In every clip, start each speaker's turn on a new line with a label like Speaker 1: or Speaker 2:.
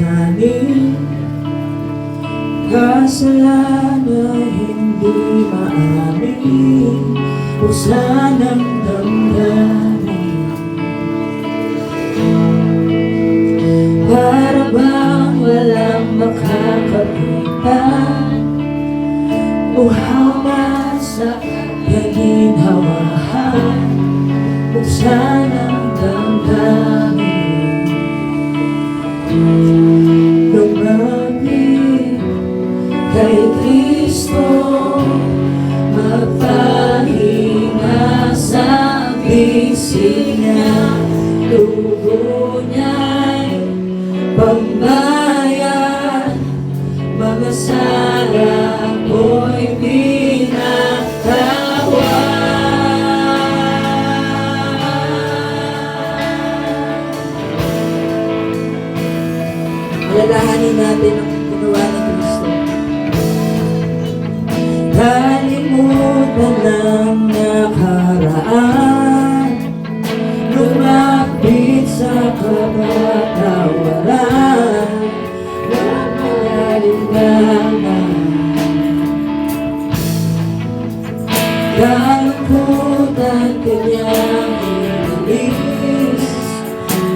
Speaker 1: pasanin, kasalanan hindi maamin, usa ng damdamin. Para bang walang makakapitan, uhaw sa paginhawahan, usa ng damdamin. Lumapit kay Kristo, magpahinga sa bisig niya, dugo niya'y pambayan, mga sala ko'y binatawan. Alalahanin natin ang ginawa ni Kristo. Kalimutan ng nakaraan, lumapit sa kapatawaran, nangyalinganan. Kalungkutan kanyang inalis,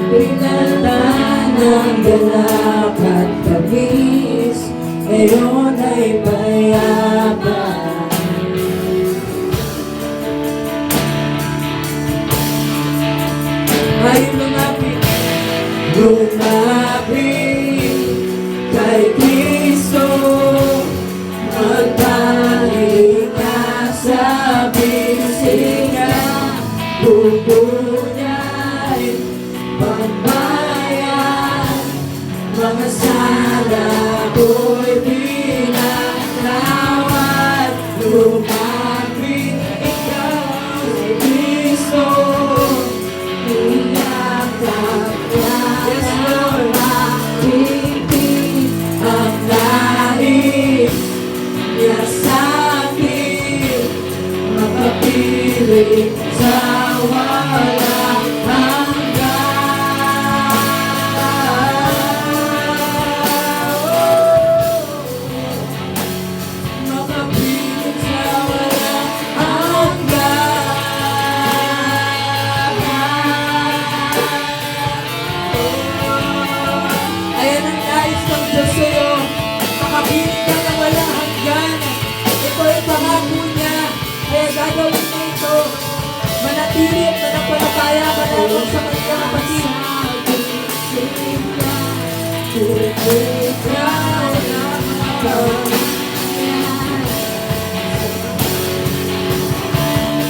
Speaker 1: pinala ng ganap at tamis, ngayon ay payaman. Ay lumapit, lumapit kay Kristo, magpahinga sa bisig niya, dugo niya'y pambayan, mga sala ko'y binatawan. Lumapit ikaw kay Kristo, iyakap niya ang pagpipig, ang nais niya sa'kin, makapiling sa walang hanggan. Makapiling sa walang hanggan. Ayan ang nais ng Diyos sa'yo, makapiling ka ng walang hanggan. Ito ay pangako niya, kaya gagawin mo ito. Manatili at manampalataya ka lamang sa kanyang kapatid.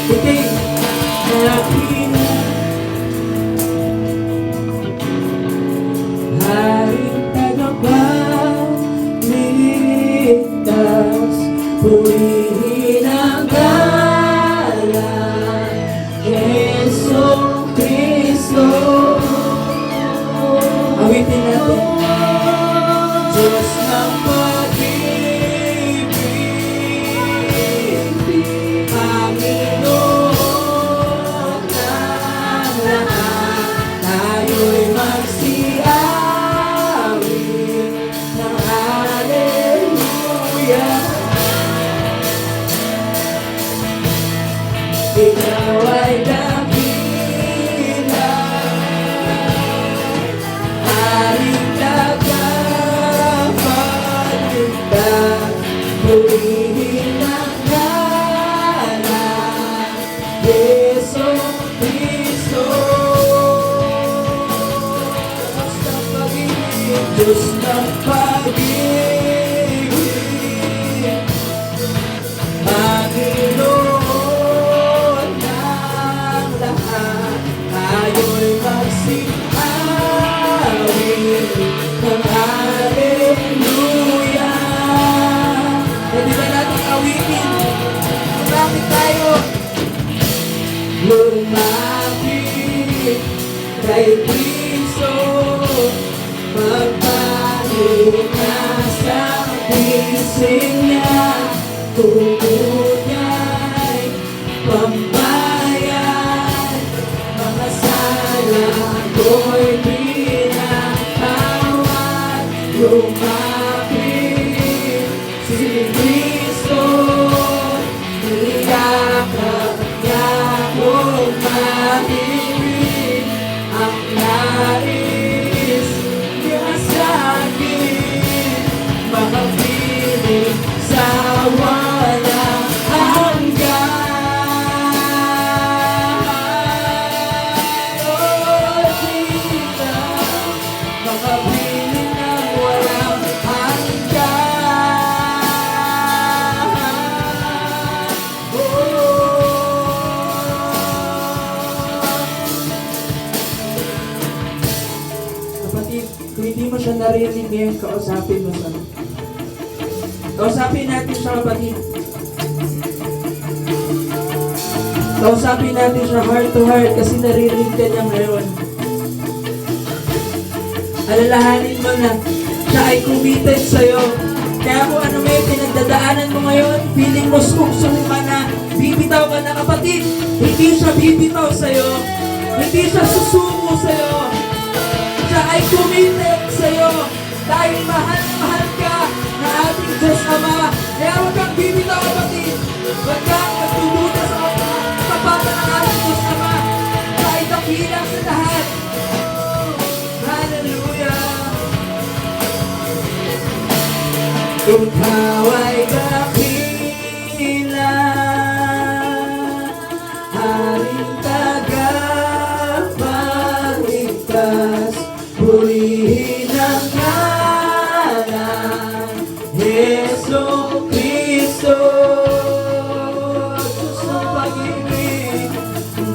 Speaker 1: Titig, malapit na haring tagapagligtas, purihin ang galang Yesong Kristo. Awitin natin. Diyos ng pag-ibig, Panginoon ng lahat, tayo'y magsiawit ng hallelujah. Ikaw ay dakila, haring tagapagligtas, purihin ang ngalan Yesong Kristo. Diyos ng pag-ibig, Panginoon ng lahat, tayo'y magsiawit ng hallelujah. Pwede ba natin awitin? Lumapit tayo. Lumapit kay Kristo, magpahinga sa bisig niya, dugo niya'y pambayan, mga sala ko'y binatawan. lumapit si Kristo, niyakap niya kung maibig ang nais niya sa'kin, makapiling sa walang hanggan. Oh, Jesus, makapiling ng walang hanggan. Kapatid, kung hindi mo siya narinig ngayon, kausapin mo siya. Kausapin natin siya, kapatid. Kausapin natin siya heart to heart kasi naririnig ka niya ngayon. Alalahanin mo na siya ay committed sa'yo. Kaya kung ano may pinagdadaanan mo ngayon, feeling mo sumsum ka na, bibitaw ka na, kapatid. Hindi siya bibitaw sa'yo. Hindi siya susuko sa'yo. Siya ay committed sa'yo. Dahil mahal na mahal ka na ating Diyos Ama. Kaya huwag kang bibitaw, kapatid. Huwag kang magdududa sa kapatan ng ating Diyos Ama. Siya ay dakilang sa lahat. Hallelujah. Ikaw ay dakila, Haring tagapagligtas, purihin ang ngalan, Yesu Kristo. Diyos ng pag-ibig,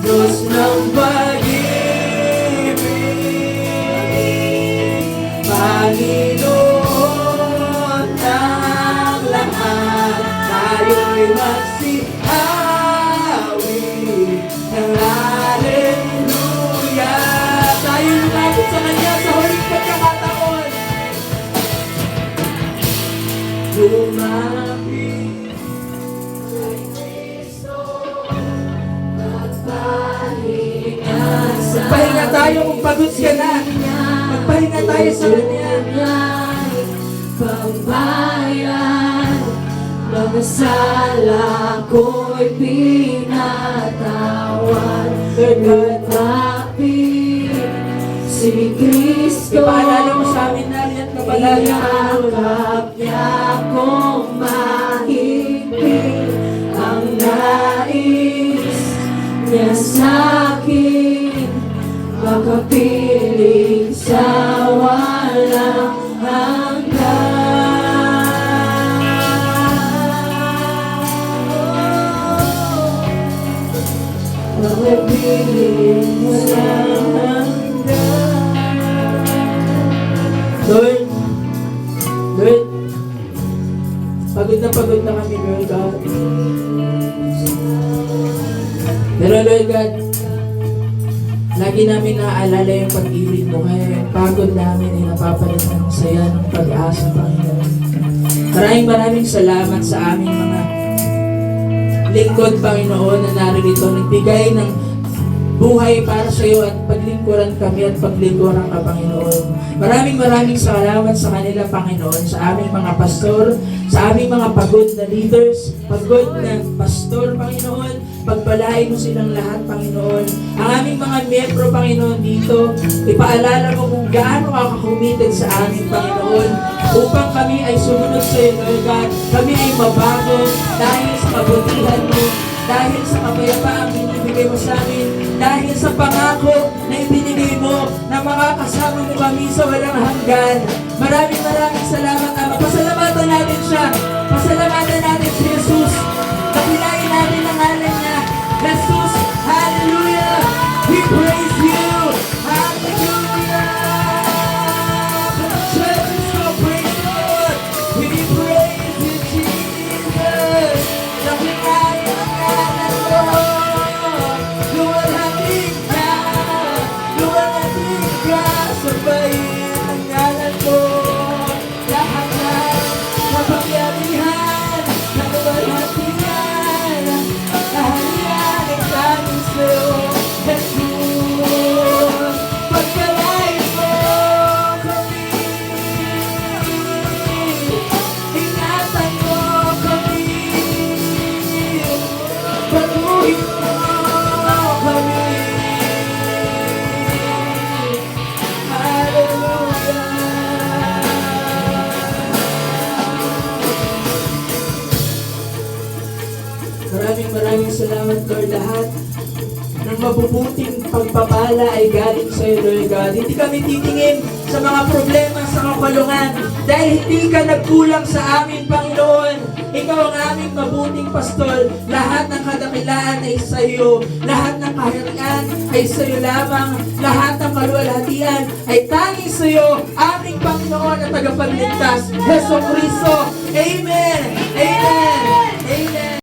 Speaker 1: Diyos ng pag-ibig, Panginoon ng lahat, tayo'y magsihawi ng hallelujah. Tayo lumapit sa Kanya sa huling pagkakataon. Lumapit kay Kristo, magpahinga sa Magpahinga tayo kung pagod ka na. Magpahinga tayo sa Kanya.
Speaker 2: Pagbayan, mga sala ko'y pinatawan. Lumapit si Kristo,
Speaker 1: Ipaalala mo sa amin na yan kapalagi.
Speaker 2: iyakap niya kong mahigpit ang nais niya sa'kin, makapiling sa walang hanggan. Makapiling sa
Speaker 1: Lord, pagod na kami, Lord God. Pero Lord God, lagi namin naaalala yung pag-ibig mo, kaya yung pagod namin ay napapalitan ng saya ng pag-asa, Panginoon. Maraming salamat sa aming mga lingkod, Panginoon, na naririto, nagbigay ng buhay para sa iyo at paglingkuran kami at paglingkuran ka, Panginoon. Maraming salamat sa kanila, Panginoon, sa aming mga pastor, sa aming mga pagod na leaders, pagod na pastor, Panginoon. Pagpalain mo silang lahat, Panginoon. Ang aming mga miyembro, Panginoon, dito, ipaalala mo kung gaano ka committed sa amin, Panginoon, upang kami ay sumunod sa iyo, Lord God. Kami ay mabago dahil sa kabutihan mo, dahil sa kapayapaang binibigay mo sa amin, dahil sa pangako na ibinigay mo na makakasama mo kami sa walang hanggan. Maraming salamat, Ama. Pasalamatan natin siya. Pasalamatan natin si Jesus. Pakilain natin ang ngalan niya. Jesus, hallelujah! We praise you! Hallelujah! The church is so praise the Lord. We praise you, Jesus. Pakilain ang ngalan mo. Luwalhati ka. Luwalhati ka. Sabayin ang ngalan mo. Lahat na kapangyarihan na luwalhati lahat ng mabubuting pagpapala ay galing sa iyo, Lord God. Hindi kami titingin sa mga problema sa kakulungan dahil hindi ka nagkulang sa amin, Panginoon. Ikaw ang aming mabuting pastol. Lahat ng kadakilaan ay sa iyo. Lahat ng kaharian ay sa iyo lamang. Lahat ng kaluwalhatian ay tanging sa iyo, aming Panginoon at tagapagligtas, Heso Kristo. Amen!